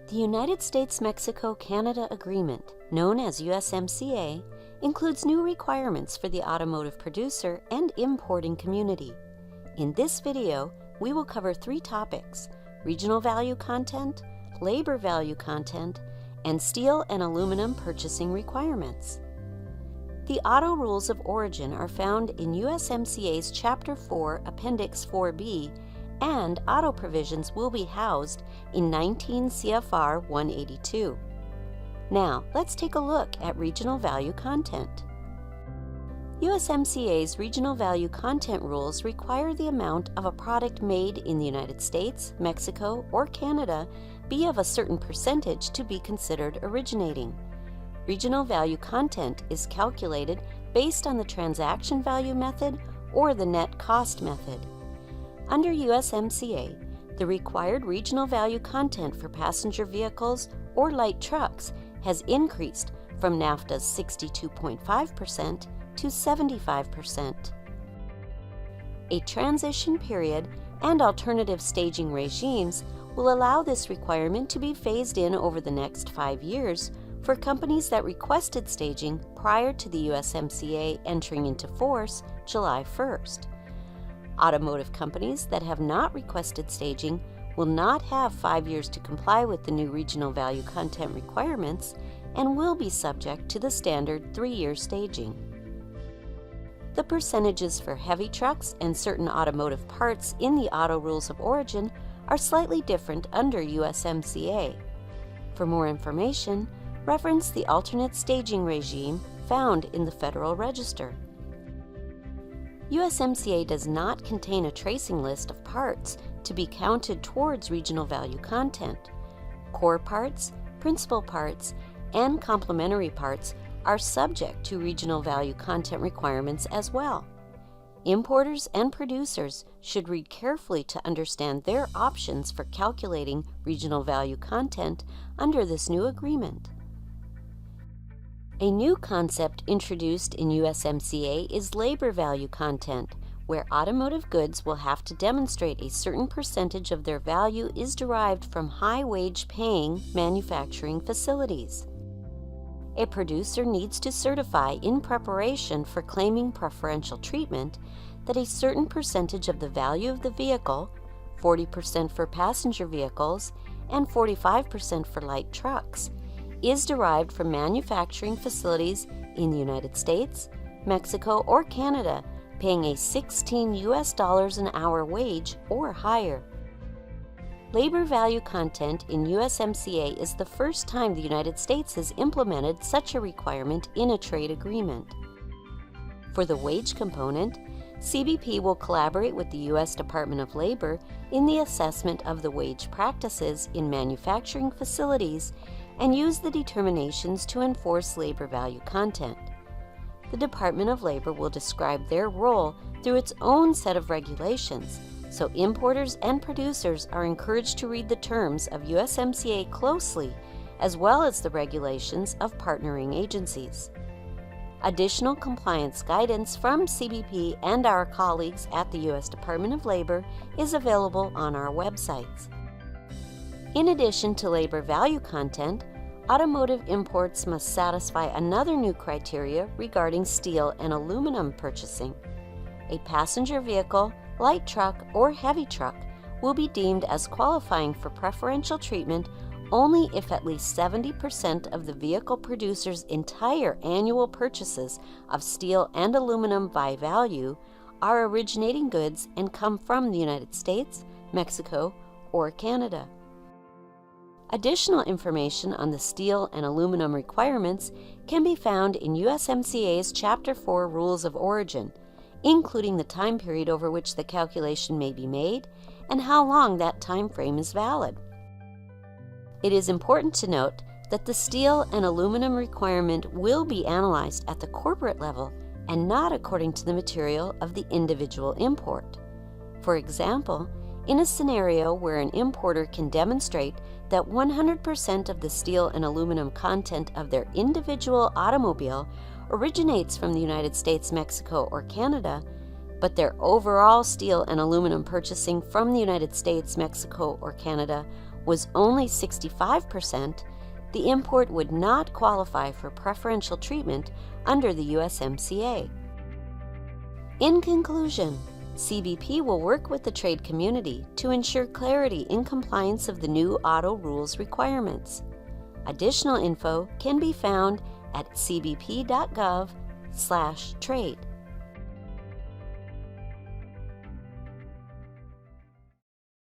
The United States-Mexico-Canada Agreement, known as USMCA, includes new requirements for the automotive producer and importing community. In this video, we will cover three topics: regional value content, labor value content, and steel and aluminum purchasing requirements. The Auto Rules of Origin are found in USMCA's Chapter 4, Appendix 4B, and auto provisions will be housed in 19 CFR 182. Now, let's take a look at regional value content. USMCA's regional value content rules require the amount of a product made in the United States, Mexico, or Canada be of a certain percentage to be considered originating. Regional value content is calculated based on the transaction value method or the net cost method. Under USMCA, the required regional value content for passenger vehicles or light trucks has increased from NAFTA's 62.5% to 75%. A transition period and alternative staging regimes will allow this requirement to be phased in over the next 5 years for companies that requested staging prior to the USMCA entering into force July 1st. Automotive companies that have not requested staging will not have 5 years to comply with the new regional value content requirements and will be subject to the standard 3-year staging. The percentages for heavy trucks and certain automotive parts in the Auto Rules of Origin are slightly different under USMCA. For more information, reference the alternate staging regime found in the Federal Register. USMCA does not contain a tracing list of parts to be counted towards regional value content. Core parts, principal parts, and complementary parts are subject to regional value content requirements as well. Importers and producers should read carefully to understand their options for calculating regional value content under this new agreement. A new concept introduced in USMCA is labor value content, where automotive goods will have to demonstrate a certain percentage of their value is derived from high-wage paying manufacturing facilities. A producer needs to certify in preparation for claiming preferential treatment that a certain percentage of the value of the vehicle, 40% for passenger vehicles and 45% for light trucks, is derived from manufacturing facilities in the United States, Mexico, or Canada paying a $16 an hour wage or higher. Labor value content in USMCA is the first time the United States has implemented such a requirement in a trade agreement. For the wage component, CBP will collaborate with the U.S. Department of Labor in the assessment of the wage practices in manufacturing facilities and use the determinations to enforce labor value content. The Department of Labor will describe their role through its own set of regulations, so importers and producers are encouraged to read the terms of USMCA closely, as well as the regulations of partnering agencies. Additional compliance guidance from CBP and our colleagues at the U.S. Department of Labor is available on our websites. In addition to labor value content, automotive imports must satisfy another new criteria regarding steel and aluminum purchasing. A passenger vehicle, light truck, or heavy truck will be deemed as qualifying for preferential treatment only if at least 70% of the vehicle producer's entire annual purchases of steel and aluminum by value are originating goods and come from the United States, Mexico, or Canada. Additional information on the steel and aluminum requirements can be found in USMCA's Chapter 4 Rules of Origin, including the time period over which the calculation may be made and how long that time frame is valid. It is important to note that the steel and aluminum requirement will be analyzed at the corporate level and not according to the material of the individual import. For example, in a scenario where an importer can demonstrate that 100% of the steel and aluminum content of their individual automobile originates from the United States, Mexico, or Canada, but their overall steel and aluminum purchasing from the United States, Mexico, or Canada was only 65%, the import would not qualify for preferential treatment under the USMCA. In conclusion, CBP will work with the trade community to ensure clarity in compliance of the new auto rules requirements. Additional info can be found at cbp.gov/trade.